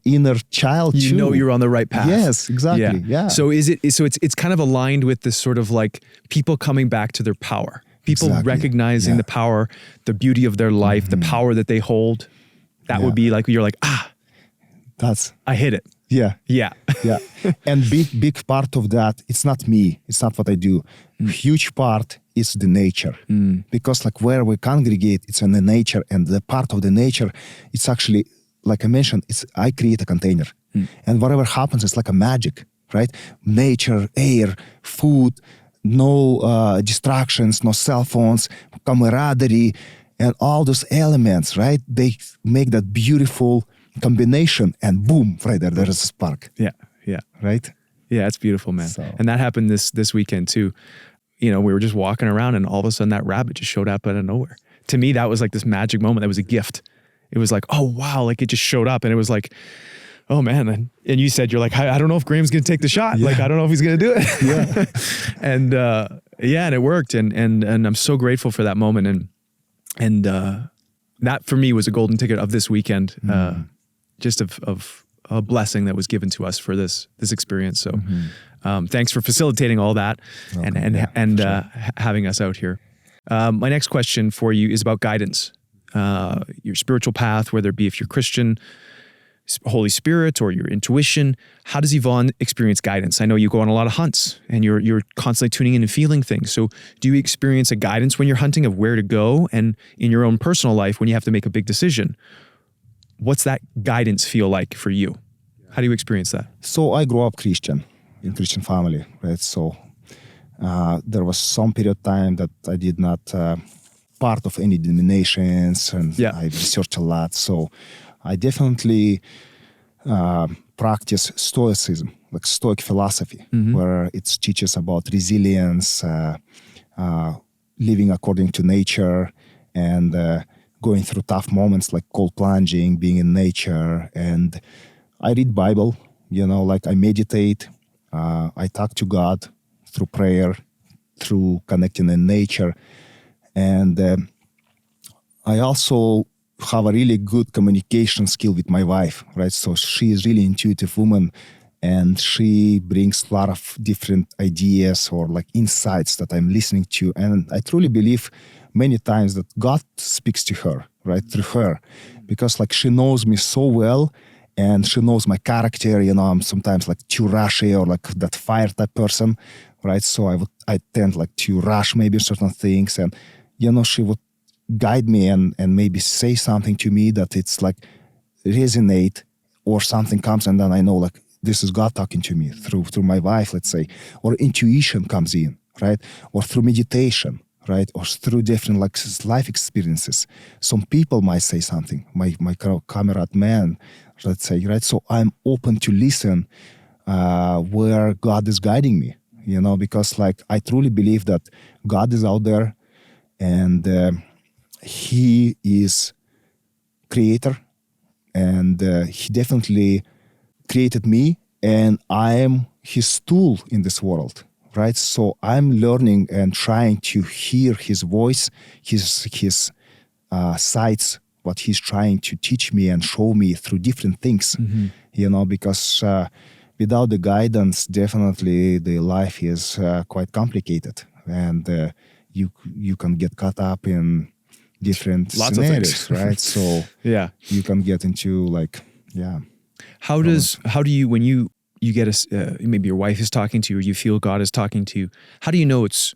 child too. You know you're on the right path. Yes, exactly. Yeah. So it's kind of aligned with this sort of like people coming back to their power. People recognizing the power, the beauty of their life, the power that they hold. That would be like, you're like, I hit it. Yeah. Yeah. Yeah. And big part of that, it's not me. It's not what I do. Huge part is the nature. Because like where we congregate, it's in the nature, and the part of the nature, it's actually, like I mentioned, I create a container. And whatever happens, it's like a magic, right? Nature, air, food, no distractions, no cell phones, camaraderie, and all those elements, right? They make that beautiful combination, and boom, right there is a spark. Yeah, yeah. Right? Yeah, it's beautiful, man. So. And that happened this weekend too. We were just walking around and all of a sudden that rabbit just showed up out of nowhere. To me, that was like this magic moment. That was a gift. It was like, oh, wow, like it just showed up and it was like, oh man. And you said, you're like, I don't know if Graham's going to take the shot. Yeah. Like, I don't know if he's going to do it. Yeah. and it worked. And I'm so grateful for that moment. And that for me was a golden ticket of this weekend. Just of a blessing that was given to us for this experience. So thanks for facilitating all that and having us out here. My next question for you is about guidance. Your spiritual path, whether it be if you're Christian, Holy Spirit or your intuition? How does Yvonne experience guidance? I know you go on a lot of hunts and you're constantly tuning in and feeling things. So do you experience a guidance when you're hunting of where to go? And in your own personal life, when you have to make a big decision, what's that guidance feel like for you? How do you experience that? So I grew up Christian, in Christian family, right? So there was some period of time that I did not part of any denominations, and I researched a lot. So I definitely practice Stoicism, like Stoic philosophy, where it teaches about resilience, living according to nature, and going through tough moments like cold plunging, being in nature. And I read Bible, like I meditate, I talk to God through prayer, through connecting in nature. And I also have a really good communication skill with my wife, right? So she is really intuitive woman, and she brings a lot of different ideas or like insights that I'm listening to. And I truly believe many times that God speaks to her, right? Through her, because like she knows me so well, and she knows my character. I'm sometimes like too rushy or like that fire type person, right? So I tend like to rush maybe certain things, and she would guide me and maybe say something to me that it's like resonate, or something comes and then I know like this is God talking to me through my wife, let's say, or intuition comes in, right? Or through meditation, right? Or through different like life experiences. Some people might say something, my cameraman, let's say, right? So I'm open to listen where God is guiding me, because like I truly believe that God is out there, and he is creator, and he definitely created me, and I am his tool in this world, right? So I'm learning and trying to hear his voice, his sights, what he's trying to teach me and show me through different things, because without the guidance, definitely the life is quite complicated, and you can get caught up in different Lots scenarios, of things. right? So you can get into like, How do you, when you get maybe your wife is talking to you, or you feel God is talking to you, how do you know it's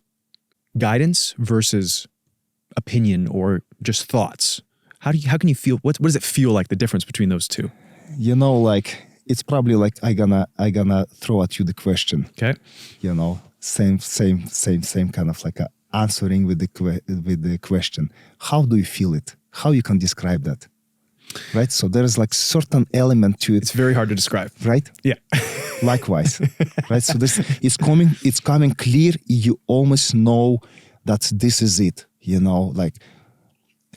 guidance versus opinion or just thoughts? How can you feel, what does it feel like, the difference between those two? Like it's probably like I gonna throw at you the question. Okay. Same kind of like answering with the question. How do you feel it? How you can describe that? Right? So there is like certain element to it. It's very hard to describe. Right? Yeah. Likewise. Right? So this it's coming clear. You almost know that this is it. Like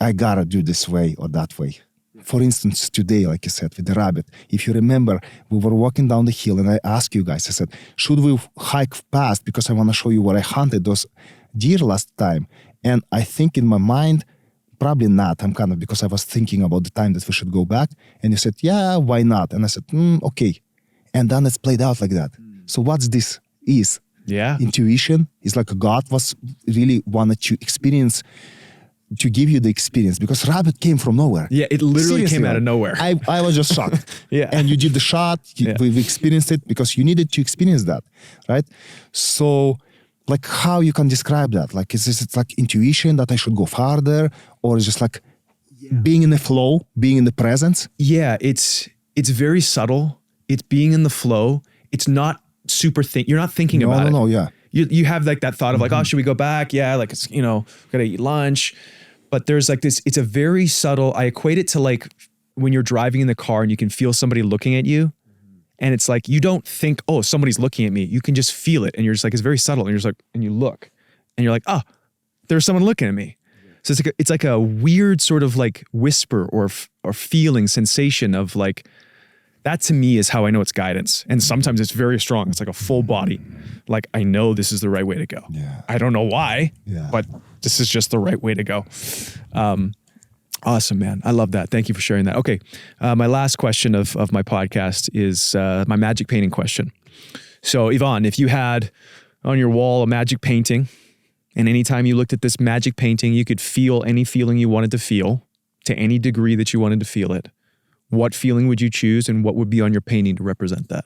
I gotta do this way or that way. For instance, today, like I said, with the rabbit, if you remember, we were walking down the hill and I asked you guys, I said, should we hike past? Because I want to show you where I hunted those deer last time. And I think in my mind, probably not. Because I was thinking about the time that we should go back. And you said, yeah, why not? And I said, okay. And then it's played out like that. So what's this is? Yeah. Intuition is like God was really wanted to experience, to give you the experience, because rabbit came from nowhere. Yeah, it literally Seriously, came out of nowhere. I was just shocked. Yeah. And you did the shot, we've experienced it because you needed to experience that, right? So like how you can describe that? Like is it like intuition that I should go farther, or is just like being in the flow, being in the presence? Yeah, it's very subtle. It's being in the flow. It's not super you're not thinking about it. No, yeah. You have like that thought of like, oh, should we go back? Yeah, like it's, gotta eat lunch. But there's like this, it's a very subtle, I equate it to like when you're driving in the car and you can feel somebody looking at you. And it's like, you don't think, oh, somebody's looking at me. You can just feel it. And you're just like, it's very subtle. And you're just like, and you look and you're like, oh, there's someone looking at me. So it's like a weird sort of like whisper or feeling sensation of like, that to me is how I know it's guidance. And sometimes it's very strong. It's like a full body. Like, I know this is the right way to go. Yeah. I don't know why, but this is just the right way to go. Awesome, man. I love that. Thank you for sharing that. Okay. My last question of my podcast is my magic painting question. So Yvonne, if you had on your wall a magic painting, and anytime you looked at this magic painting, you could feel any feeling you wanted to feel to any degree that you wanted to feel it, what feeling would you choose and what would be on your painting to represent that?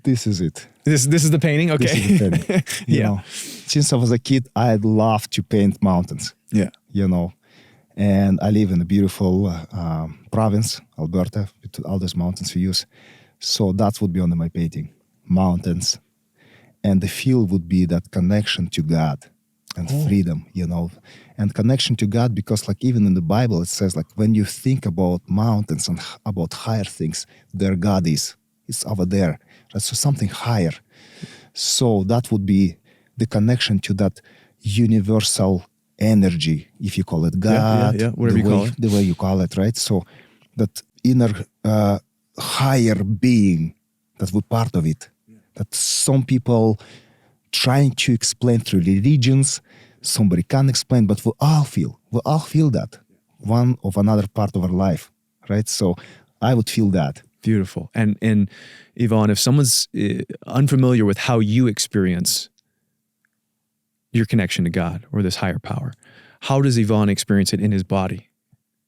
This is it. This is the painting? Okay. This is the painting. Yeah. Since I was a kid, I'd love to paint mountains. Yeah. And I live in a beautiful province, Alberta, with all those mountains we use. So that would be on my painting, mountains. And the feel would be that connection to God and freedom, and connection to God, because like even in the Bible, it says like when you think about mountains and about higher things, there God is. It's over there. Right? So something higher. So that would be the connection to that universal energy, if you call it God, whatever you call it. The way you call it, right? So that inner higher being, that we're part of it, that some people trying to explain through religions, somebody can't explain, but we all feel that one of another part of our life, right? So I would feel that. Beautiful. And Yvonne, if someone's unfamiliar with how you experience your connection to God or this higher power, how does Yvonne experience it in his body?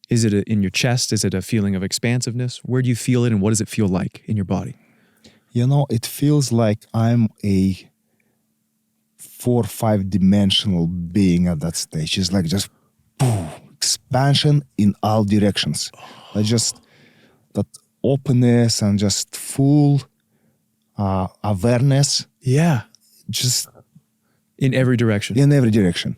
Is it in your chest? Is it a feeling of expansiveness? Where do you feel it, and what does it feel like in your body? It feels like I'm a 4 or 5 dimensional being at that stage. It's like just boom, expansion in all directions. Like just that openness and just full awareness. Yeah. Just in every direction. In every direction.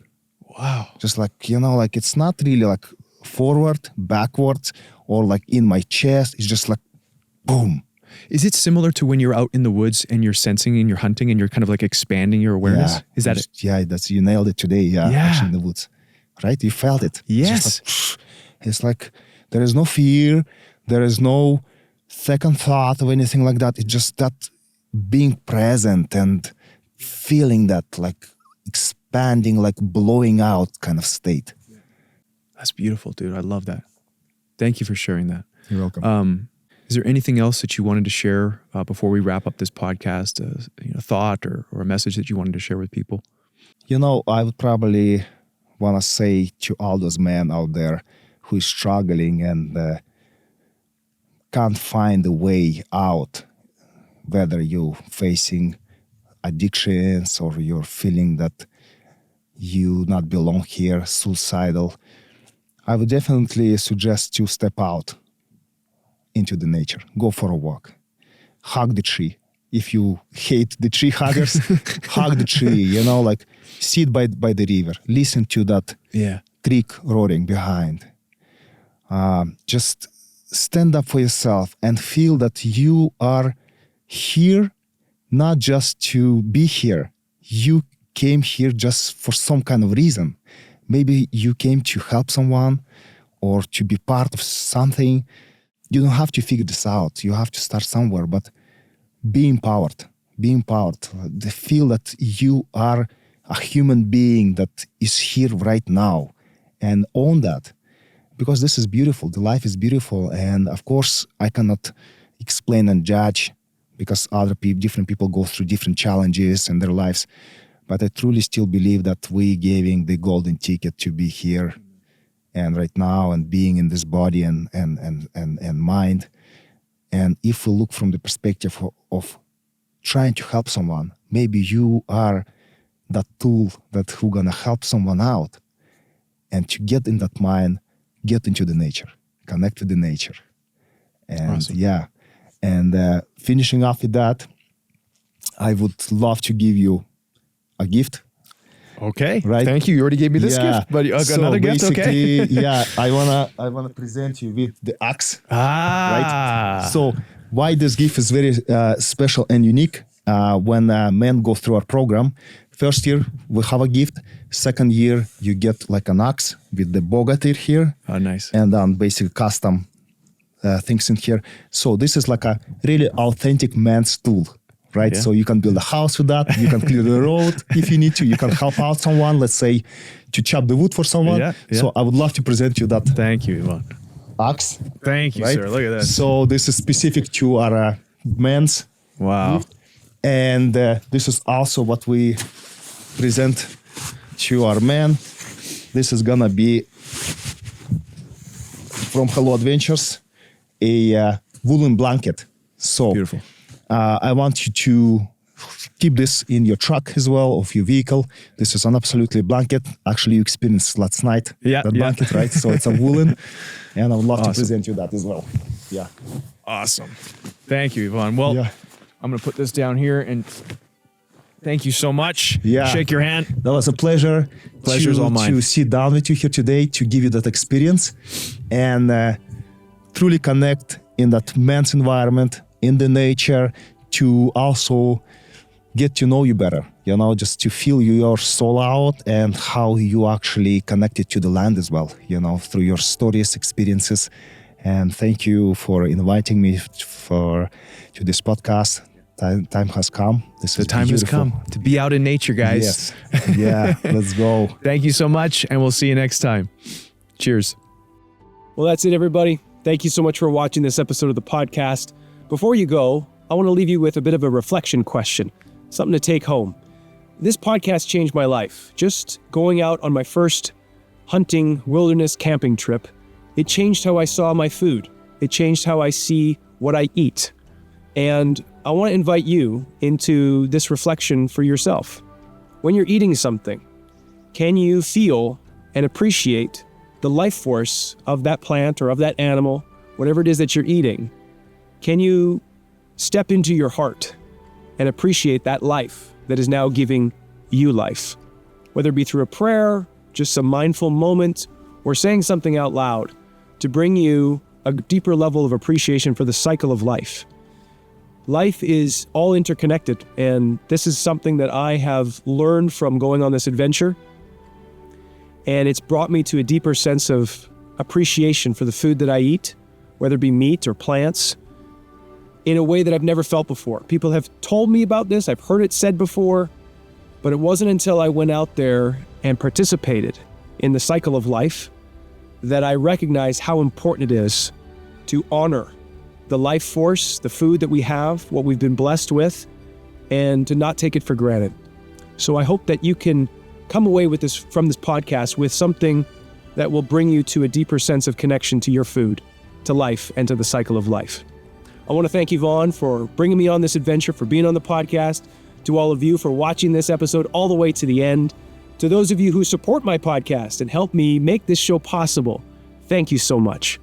Wow. Just like, like it's not really like forward, backwards, or like in my chest. It's just like boom. Is it similar to when you're out in the woods and you're sensing and you're hunting and you're kind of like expanding your awareness? Yeah, is that it? Yeah, you nailed it today. Yeah, actually in the woods. Right? You felt it. Yes. It's like there is no fear. There is no second thought or anything like that. It's just that being present and feeling that like expanding, like blowing out kind of state. That's beautiful, dude. I love that. Thank you for sharing that. You're welcome. Is there anything else that you wanted to share before we wrap up this podcast? A thought or a message that you wanted to share with people? I would probably want to say to all those men out there who is struggling and can't find a way out, whether you're facing addictions or you're feeling that you not belong here, suicidal, I would definitely suggest to step out into the nature. Go for a walk. Hug the tree. If you hate the tree huggers, hug the tree, like sit by the river. Listen to that creek roaring behind. Just stand up for yourself and feel that you are here not just to be here. You came here just for some kind of reason. Maybe you came to help someone or to be part of something. You don't have to figure this out. You have to start somewhere, but be empowered. Be empowered. Feel that you are a human being that is here right now, and own that, because this is beautiful. The life is beautiful, and of course, I cannot explain and judge because different people go through different challenges in their lives. But I truly still believe that we giving the golden ticket to be here and right now and being in this body and mind. And if we look from the perspective of trying to help someone, maybe you are that tool that who gonna help someone out. And to get in that mind, get into the nature, connect with the nature. And awesome. And finishing off with that, I would love to give you a gift. Okay. Right. Thank you. You already gave me this gift, but another gift. Okay. I wanna present you with the axe. Right. So why this gift is very special and unique? When men go through our program, first year we have a gift. Second year you get like an axe with the boga here. Oh, nice. And then basically custom things in here. So this is like a really authentic man's tool. Right, so you can build a house with that. You can clear the road if you need to. You can help out someone, let's say, to chop the wood for someone. Yeah. So I would love to present you that. Thank you, Ivan. Axe. Thank you, sir. Look at that. So this is specific to our men's. Wow. Gift. And this is also what we present to our men. This is gonna be from Hello Adventures, a woolen blanket. So Beautiful. I want you to keep this in your truck as well, of your vehicle. This is an absolutely blanket. Actually, you experienced last night that blanket, right? So it's a woolen, and I would love to present you that as well. Yeah. Awesome. Thank you, Ivan. Well, I'm going to put this down here and thank you so much. Yeah. Shake your hand. That was a pleasure. Pleasure's all mine. To sit down with you here today, to give you that experience and truly connect in that man's environment, in the nature, to also get to know you better, just to feel your soul out and how you actually connected to the land as well, through your stories, experiences. And thank you for inviting me to this podcast. Time has come. The time has come to be out in nature, guys. Yes. Yeah, let's go. Thank you so much, and we'll see you next time. Cheers. Well, that's it, everybody. Thank you so much for watching this episode of the podcast. Before you go, I want to leave you with a bit of a reflection question, something to take home. This podcast changed my life. Just going out on my first hunting wilderness camping trip, it changed how I saw my food. It changed how I see what I eat. And I want to invite you into this reflection for yourself. When you're eating something, can you feel and appreciate the life force of that plant or of that animal, whatever it is that you're eating? Can you step into your heart and appreciate that life that is now giving you life? Whether it be through a prayer, just some mindful moment, or saying something out loud to bring you a deeper level of appreciation for the cycle of life. Life is all interconnected, and this is something that I have learned from going on this adventure, and it's brought me to a deeper sense of appreciation for the food that I eat, whether it be meat or plants, in a way that I've never felt before. People have told me about this, I've heard it said before, but it wasn't until I went out there and participated in the cycle of life that I recognized how important it is to honor the life force, the food that we have, what we've been blessed with, and to not take it for granted. So I hope that you can come away with this from this podcast with something that will bring you to a deeper sense of connection to your food, to life, and to the cycle of life. I want to thank Yvonne for bringing me on this adventure, for being on the podcast, to all of you for watching this episode all the way to the end. To those of you who support my podcast and help me make this show possible, thank you so much.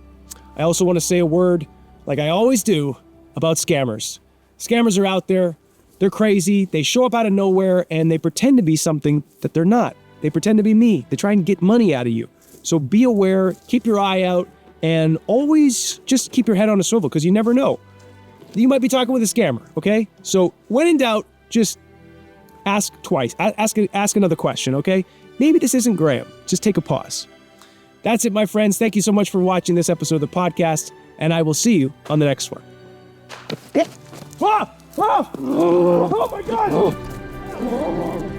I also want to say a word, like I always do, about scammers. Scammers are out there, they're crazy, they show up out of nowhere, and they pretend to be something that they're not. They pretend to be me. They try and get money out of you. So be aware, keep your eye out, and always just keep your head on a swivel, because you never know. You might be talking with a scammer, okay? So when in doubt, just ask twice. Ask another question, okay? Maybe this isn't Graham. Just take a pause. That's it, my friends. Thank you so much for watching this episode of the podcast, and I will see you on the next one. Oh my God!